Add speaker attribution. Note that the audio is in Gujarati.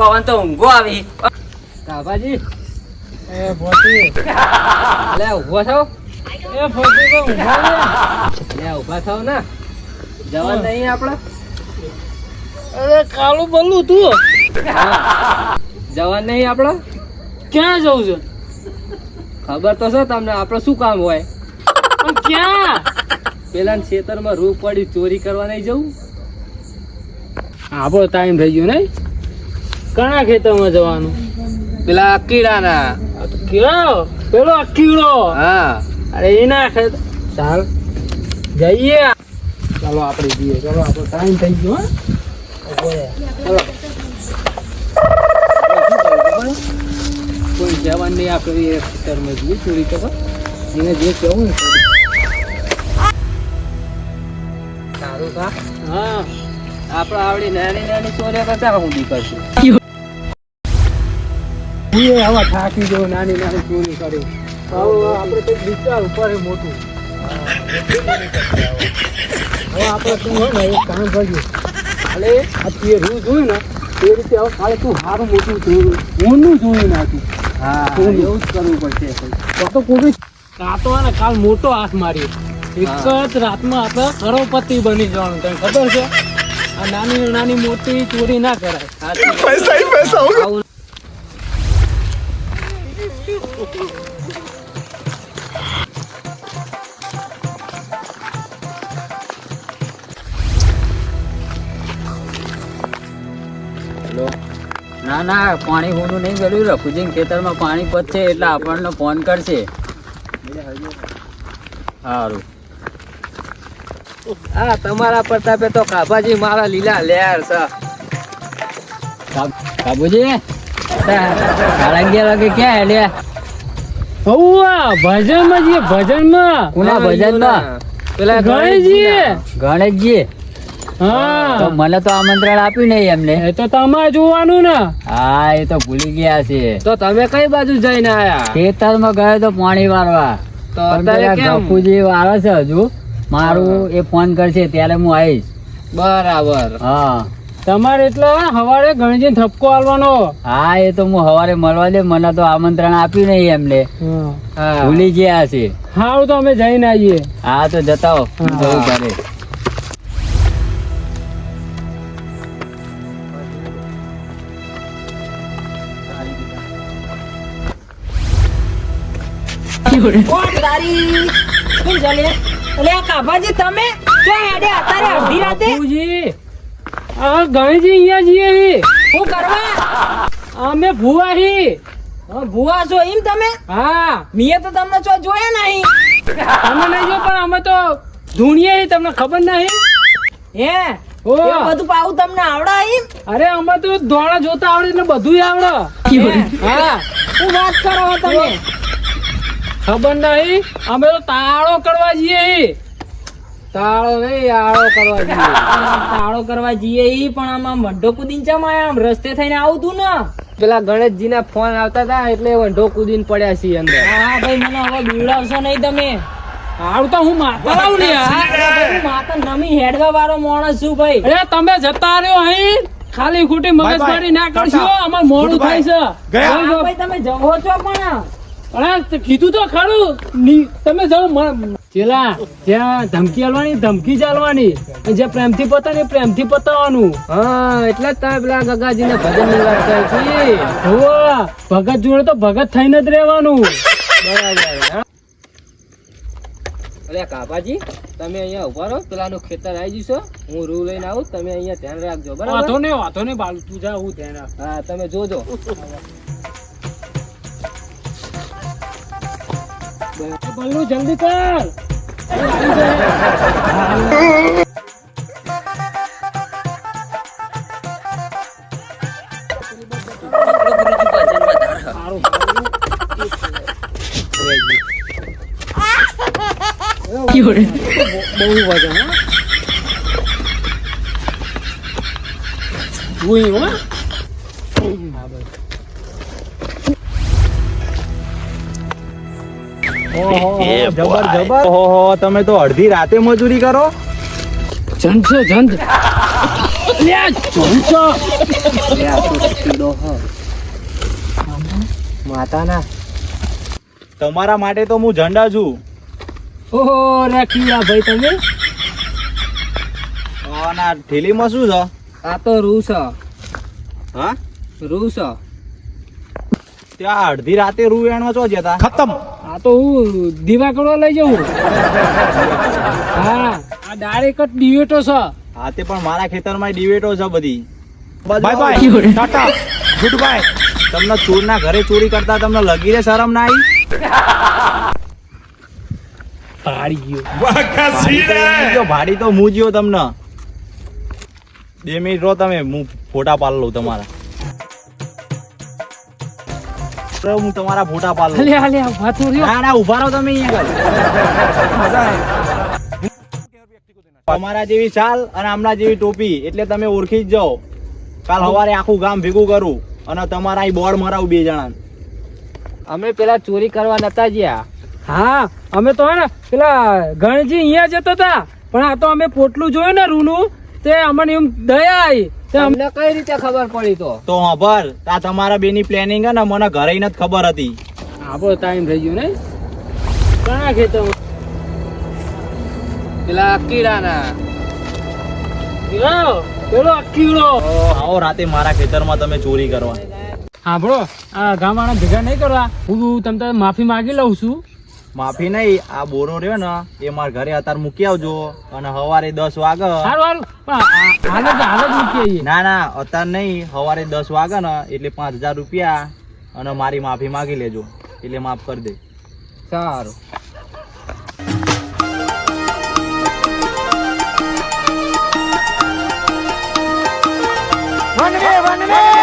Speaker 1: પવન તો ઊંઘો આવી. કાબાજી
Speaker 2: એ ભોતી
Speaker 1: લે ઊભો થાવ.
Speaker 2: એ ભોતી તો ઊંઘા
Speaker 1: લે ઊભા થાવ ને. જવાન નહીં આપણે.
Speaker 2: અરે કાલું બોલું તું
Speaker 1: જવાન નહીં આપણે.
Speaker 2: ક્યાં જવું છે
Speaker 1: ખબર તો છે તમને આપણે શું કામ હોય.
Speaker 2: પણ ક્યાં
Speaker 1: પેલા ખેતરમાં રૂ પડી ચોરી કરવા નહીં જવું.
Speaker 2: આપણો ટાઈમ થઈ ગયો નહીં કણા ખેતરમાં જવાનું
Speaker 1: પેલા કીડાના.
Speaker 2: કયો પેલો અકીડો
Speaker 1: હા
Speaker 2: અરે એના ખેત ચાલ જઈએ ચાલો આપણે જઈએ ચાલો આપણો ટાઈમ થઈ ગયો હા ચાલો
Speaker 1: કોઈ જવાન નહીં આપણે એ ખેતરમાં જઈએ ચોરી કરવા. એને જે કહેવું ને સારું કા.
Speaker 2: હા
Speaker 1: આપણે આવડી નાની નાની ચોરી કરતા ઊંધી કરશું.
Speaker 2: હવે થાકી જવું નાની નાની ચોરી કરી હવે આપણે કંઈક વિચાર ઉપર મોટું હવે આપણે શું હોય ને એક કામ કરીએ કાલે આ તે રૂ જોયું ને એ રીતે હવે કાલે તું સારું મોટું જોયું ઊંડું જોઈ નાખ્યું
Speaker 1: હા
Speaker 2: એવું
Speaker 1: એવું જ કરવું પડશે.
Speaker 2: તો કોઈ કાતો ને કાલ મોટો હાથ મારી એક જ રાતમાં આપણે કરોડપતિ બની જવાનું તને ખબર છે આ નાની નાની મોટી ચોરી ના કરાય
Speaker 1: પૈસા ही पैसा होगा. ના ના પાણી હોનું નહીં ગયું. રખુજી ખેતરમાં પાણી પતશે એટલે આપણને ફોન કરશે. સારું. હા તમારા પ્રતાપે તો કાબાજી મારા લીલા લેર છે. કાબુજી 11:30 વાગે ક્યાં હેલ્યા?
Speaker 2: ભજનમાં જઈએ ભજનમાં
Speaker 1: કોના ભજનમાં? પેલા ગણેશજી.
Speaker 2: હા
Speaker 1: તો મને તો આમંત્રણ આપ્યું નહીં એમને.
Speaker 2: એ તો તમારે જોવાનું ને.
Speaker 1: હા એ તો ભૂલી ગયા છે. તો તમે કઈ બાજુ જઈને આયા? ખેતરમાં ગયો તો પાણી વાળવા. તો અત્યારે કેમ ગફુજી વાળો છે હજુ મારું એ ફોન કરશે ત્યારે હું આવીશ. બરાબર. હા
Speaker 2: તમારે એટલે સવારે ગણેશજી થપકો આલવાનો.
Speaker 1: હા એ તો હું સવારે મળવા દે. મને તો આમંત્રણ આપ્યું નહીં એમને. ભૂલી ગયા છે.
Speaker 2: હારું તો અમે જઈને આવીએ.
Speaker 1: હા તો જતા હો. જવું કરે.
Speaker 2: બાપુજી, આ ગણેશજી અહીંયા જઈએ.
Speaker 3: શું કરવા?
Speaker 2: અમે ભુવા હી.
Speaker 3: ભુવા છો એમ તમે?
Speaker 2: હા
Speaker 3: મેં તો તમને જો જોયા નહીં.
Speaker 2: તમે નહીં જો પણ અમે તો ધૂણીએ હી. તમને ખબર નહીં?
Speaker 3: હે
Speaker 2: ઓ
Speaker 3: એવું બધું પાવું તમને આવડે એમ?
Speaker 2: અરે અમે તો દોડા જોતા આવડે એટલે બધું આવડે. હા
Speaker 3: શું વાત કરો છો તમે?
Speaker 2: ખબર નહીં. અમે તો તાળો કરવા જઈએ હી.
Speaker 1: તાળો નહીં આળો કરવા જઈએ.
Speaker 3: તાળો કરવા જઈએ ઈ પણ આમ વંઢો કુદીને ચમાય આમ રસ્તે થઈને આવતું ને.
Speaker 1: પેલા ગણેશજી ના ફોન આવતા હતા એટલે વંઢો કૂદીને પડ્યા છીએ અંદર.
Speaker 3: હા ભાઈ મને હવે બીવડાવશો નહીં તમે.
Speaker 2: હારું તો હું માતા લાવું ને યાર.
Speaker 3: હું માતા નમી હેડવા વાળો માણસ છું ભાઈ.
Speaker 2: અરે તમે જતા રહ્યો અહીં ખાલી ખોટી મગજમારી ના કરશો. અમાર મોડું થાય છે.
Speaker 3: હા ભાઈ તમે જવો છો પણ
Speaker 2: અરે કીધું તો ખરું. તમે જાઓ ચેલા જ્યાં ધમકી આલવાની ધમકી ચાલવાની. જે પ્રેમથી પતાવે પ્રેમથી પતાવવાનું.
Speaker 1: હા એટલે જ તમે પેલા ગગાજી ને ભજન ની વાત કરી.
Speaker 2: હોવા ભગત જોડે તો ભગત થઈને જ રહેવાનું.
Speaker 1: બરાબર. અરે કાપાજી તમે અહીંયા ઉભા રહો. પેલાનું ખેતર આવી જશો. હું રૂ લઈને આવું. તમે અહીંયા ધ્યાન રાખજો.
Speaker 2: વાંધો
Speaker 1: બરાબર.
Speaker 2: નહીં બાલુ તું જા હું ધ્યાન રાખ.
Speaker 1: હા તમે જોજો.
Speaker 2: બલ્લુ જલ્દી કર. બહુ વજન હા. ભૂઈ હો.
Speaker 4: જબર જબર. ઓહો તમે તો અડધી રાતે મજૂરી કરો.
Speaker 2: જંત છે જંત. માતાના
Speaker 4: તમારા માટે તો હું ઝંડા છું.
Speaker 2: ઓહો રે કીડા ભાઈ તમે
Speaker 4: અને આ થેલીમાં શું છે?
Speaker 3: આ તો રૂ છે,
Speaker 4: હા,
Speaker 3: રૂ છે.
Speaker 4: ત્યાં અડધી રાતે રૂ એણવા ચો જતા?
Speaker 2: આ તો હું દીવા કરવા લઈ જવું. હા આ ડાયરેક્ટ જ ડિવેટો છે.
Speaker 4: હા, તે પણ મારા ખેતરમાં ડિવેટો છે બધી.
Speaker 5: Bye bye tata good bye.
Speaker 4: તમને ચોરના ઘરે ચોરી કરતા તમને લગી રે શરમ ના આવી?
Speaker 2: પાડી ગયો.
Speaker 4: ભાડી તો હું જ્યો તમને. 2 મિનિટ રહો તમે, હું ફોટા પાડ લઉં તમારા. હું તમારા ફોટા પાડ લઉં.
Speaker 2: હાલે વાતો રહ્યો.
Speaker 4: ના ના, ઉભા રહો તમે અહીંયા આગળ. તમારા જેવી ચાલ અને આમના જેવી ટોપી એટલે તમે ઓળખી જ જાઓ. કાલ સવારે આખું ગામ ભેગું કરું અને તમારા અહીં બોર્ડ મરાવું 2 જણા.
Speaker 3: અમે પેલા ચોરી કરવા નતા ગયા.
Speaker 2: હા અમે તો હે ને પેલા ગણજી અહીંયા જતા હતા, પણ આ તો અમે પોટલું જોયું ને રૂનું, તે અમને એમ દયા આવી. તે
Speaker 3: તમને કઈ રીતે ખબર પડી તો?
Speaker 4: તો હંભર, આ તમારા બેની પ્લાનિંગ હે ને મને ઘરે જ ખબર હતી.
Speaker 2: આપણો ટાઈમ રહી ગયો ને. ઘણા ખેતર
Speaker 3: પેલા કીડાના
Speaker 2: પેલો અકીડો.
Speaker 4: આવો રાતે મારા ખેતરમાં તમે ચોરી કરવા.
Speaker 2: હા બ્રો, આ ગામ વાળા ભેગા નહીં કરવા. હું તમને માફી માંગી લઉં છું.
Speaker 4: માફી નહીં, આ બોરો રહ્યો ને એ મારા ઘરે અત્યારે મૂકી આવજો અને સવારે 10 વાગે.
Speaker 2: સારું પણ હાલ જ મૂકી આવીએ.
Speaker 4: ના ના, અત્યારે નહીં, સવારે 10 વાગે ને એટલે 5000 રૂપિયા અને મારી માફી માંગી લેજો એટલે માફ કરી દે.
Speaker 3: સારું.
Speaker 5: વનવે